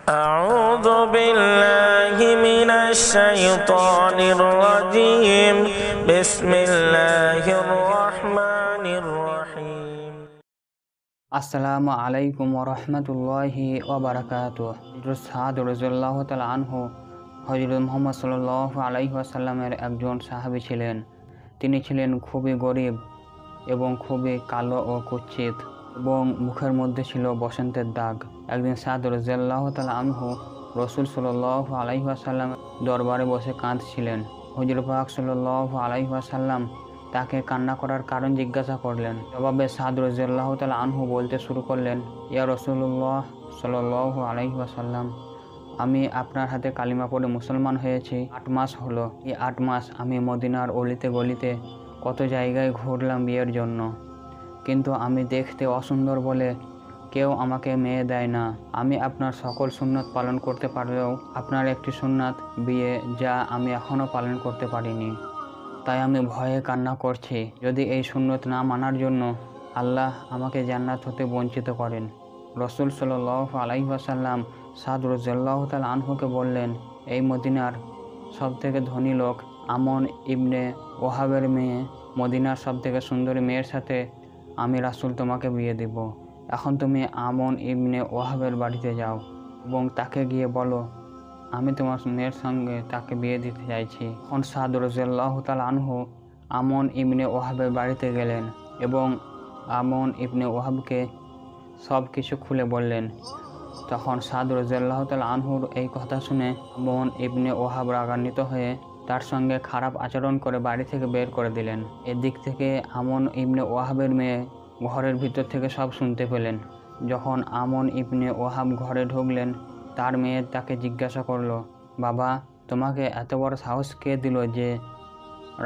أعوذ بالله من الشيطان الرجيم بسم الله الرحمن الرحيم আসসালামু আলাইকুম ওরহমতুল্লাহি ওবারাকাতুহ। হযরত সাদ রাদিয়াল্লাহু তাআলা আনহু হযরত মুহাম্মদ সাল্লাল্লাহু আলাইহি ওয়াসাল্লামের একজন সাহাবী ছিলেন। তিনি ছিলেন খুবই গরীব এবং খুবই কালো ও কুৎসিত এবং মুখের মধ্যে ছিল বসন্তের দাগ। একদিন সাদ রাদিয়াল্লাহু তাআলা আনহু রাসূল সাল্লাল্লাহু আলাইহি ওয়াসাল্লাম দরবারে বসে কাঁদছিলেন। হুজুর পাক সাল্লাল্লাহু আলাইহি ওয়াসাল্লাম তাকে কান্না করার কারণ জিজ্ঞাসা করলেন। জবাবে সাদ রাদিয়াল্লাহু তাআলা আনহু বলতে শুরু করলেন, ইয়া রাসূলুল্লাহ সাল্লাল্লাহু আলাইহি ওয়াসাল্লাম, আমি আপনার হাতে কালিমা পড়ে মুসলমান হয়েছি 8 মাস হলো। এই 8 মাস আমি মদিনার অলিতে গলিতে কত জায়গায় ঘুরলাম বিয়ের জন্য, কিন্তু আমি দেখতে অসুন্দর বলে কেউ আমাকে মেয়ে দেয় না। আমি আপনার সকল সুন্নত পালন করতে পারলেও আপনার একটি সুন্নাত বিয়ে, যা আমি এখনও পালন করতে পারিনি। তাই আমি ভয়ে কান্না করছি, যদি এই সুন্নত না মানার জন্য আল্লাহ আমাকে জান্নাত হতে বঞ্চিত করেন। রাসূল সাল্লাল্লাহু আলাইহি ওয়াসাল্লাম সাদ রাদিয়াল্লাহু তাআলা আনহুকে বললেন, এই মদিনার সবথেকে ধনী লোক আমন ইবনে ওহাবের মেয়ে, মদিনার সবথেকে সুন্দরী মেয়ের সাথে আমি রাসূল তোমাকে বিয়ে দিব। এখন তুমি আমন ইবনে ওহাবের বাড়িতে যাও এবং তাকে গিয়ে বলো আমি তোমার মেয়ের সঙ্গে তাকে বিয়ে দিতে চাইছি। তখন সাদ রাদিয়াল্লাহু তাআলা আনহু আমন ইবনে ওহাবের বাড়িতে গেলেন এবং আমন ইবনে ওহাবকে সব কিছু খুলে বললেন। তখন সাদ রাদিয়াল্লাহু তাআলা আনহুর এই কথা শুনে আমন ইবনে ওহাব রাগান্বিত হয়ে তার সঙ্গে খারাপ আচরণ করে বাড়ি থেকে বের করে দিলেন। এদিক থেকে আমন ইবনে ওহাবের মেয়ে ঘরের ভিতর থেকে সব শুনতে পেলেন। যখন আমন ইবনে ওহাব ঘরে ঢুকলেন, তার মেয়ে তাকে জিজ্ঞাসা করলো, বাবা, তোমাকে এত বড় সাহস কে দিল যে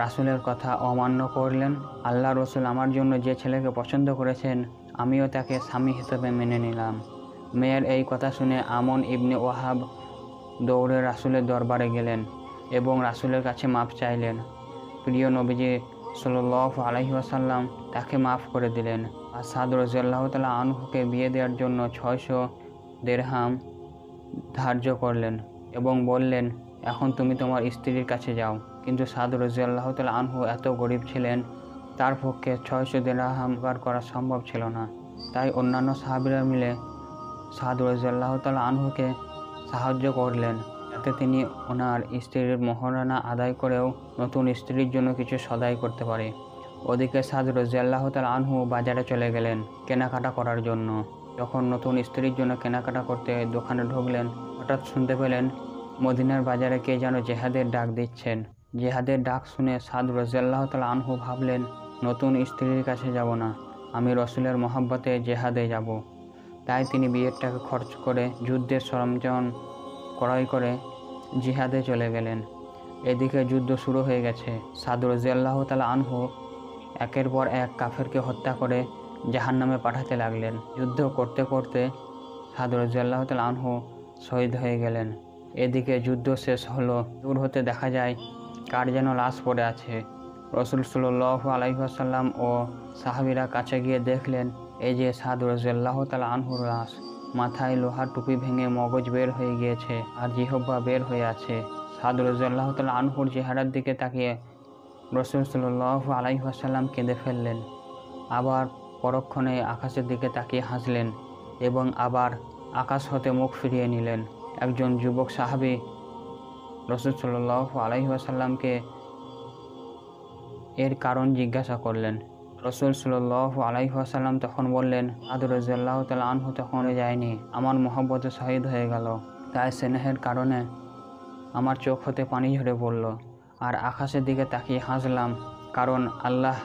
রাসূলের কথা অমান্য করলেন? আল্লাহ রাসূল আমার জন্য যে ছেলেকে পছন্দ করেছেন, আমিও তাকে স্বামী হিসেবে মেনে নিলাম। মেয়ের এই কথা শুনে আমন ইবনে ওহাব দৌড়ে রাসূলের দরবারে গেলেন এবং রাসূলের কাছে মাপ চাইলেন। প্রিয় নবীজি সাল্লাল্লাহু আলাইহি ওয়াসাল্লাম তাকে মাফ করে দিলেন আর সাদ রাদিয়াল্লাহু তাআলা আনহুকে বিয়ে দেওয়ার জন্য 600 দিরহাম ধার্য করলেন এবং বললেন, এখন তুমি তোমার স্ত্রীর কাছে যাও। কিন্তু সাদ রাদিয়াল্লাহু তাআলা আনহু এত গরীব ছিলেন, তার পক্ষে 600 দিরহাম জোগাড় করা সম্ভব ছিল না। তাই অন্যান্য সাহাবীরা মিলে সাদ রাদিয়াল্লাহু তাআলা আনহুকে সাহায্য করলেন, যাতে তিনি ওনার স্ত্রীর মোহরানা আদায় করেও নতুন স্ত্রীর জন্য কিছু সদাই করতে পারে। ওদিকে সাদ রাদিয়াল্লাহু তাআলা আনহু বাজারে চলে গেলেন কেনাকাটা করার জন্য। যখন নতুন স্ত্রীর জন্য কেনাকাটা করতে দোকানে ঢুকলেন, হঠাৎ শুনতে পেলেন মদিনার বাজারে কে যেন জেহাদের ডাক দিচ্ছেন। জেহাদের ডাক শুনে সাদ রাদিয়াল্লাহু তাআলা আনহু ভাবলেন, নতুন স্ত্রীর কাছে যাব না, আমি রাসূলের মহব্বতে জেহাদে যাব। তাই তিনি বিয়ের টাকা খরচ করে যুদ্ধের সরঞ্জাম ক্রয় করে জিহাদে চলে গেলেন। এদিকে যুদ্ধ শুরু হয়ে গেছে। সাদ রাদিয়াল্লাহু তাআলা আনহু একের পর এক কাফেরকে হত্যা করে জাহান্নামে পাঠাতে লাগলেন। যুদ্ধ করতে করতে সাদ রাদিয়াল্লাহু তাআলা আনহু শহীদ হয়ে গেলেন। এদিকে যুদ্ধ শেষ হলো। দূর হতে দেখা যায় কার যেন লাশ পড়ে আছে। রাসূল সাল্লাল্লাহু আলাইহি ওয়াসাল্লাম ও সাহাবীরা কাছে গিয়ে দেখলেন, এই যে সাদ রাদিয়াল্লাহু তাআলা আনহুর লাশ। মাথায় লোহার টুপি ভেঙে মগজ বের হয়ে গিয়েছে আর জিহ্বা বের হয়ে আছে। সাদ রাদিয়াল্লাহু তাআলা আনহুর চেহারার দিকে তাকিয়ে রাসূল সাল্লাল্লাহু আলাইহি ওয়াসাল্লাম কেঁদে ফেললেন। আবার পরক্ষণে আকাশের দিকে তাকিয়ে হাসলেন এবং আবার আকাশ হতে মুখ ফিরিয়ে নিলেন। একজন যুবক সাহাবী রাসূল সাল্লাল্লাহু আলাইহি ওয়াসাল্লামকে এর কারণ জিজ্ঞাসা করলেন। রাসূল সাল্লাল্লাহু আলাইহি ওয়াসাল্লাম তখন বললেন, সাদ রাদিয়াল্লাহু তাআলা আনহু তখন যায়নি, আমার মহব্বতে শহীদ হয়ে গেল। তাই স্নেহের কারণে আমার চোখ হতে পানি ঝরে পড়ল আর আকাশের দিকে তাকিয়ে হাসলাম, কারণ আল্লাহ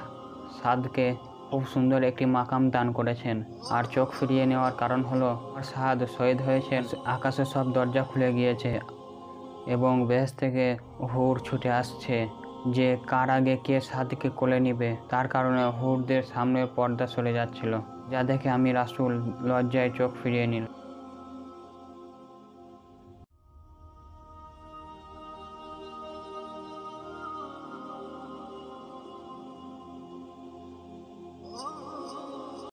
সাদকে খুব সুন্দর একটি মাকাম দান করেছেন। আর চোখ ফিরিয়ে নেওয়ার কারণ হলো সাদ শহীদ হয়েছেন, আকাশের সব দরজা খুলে গিয়েছে এবং বেহেশত থেকে হুর ছুটে আসছে যে কার আগে কে সাদকে কোলে নিবে। তার কারণে হুরদের সামনের পর্দা সরে যাচ্ছিল, যা দেখে আমি রাসূল লজ্জায় চোখ ফিরিয়ে নিলাম।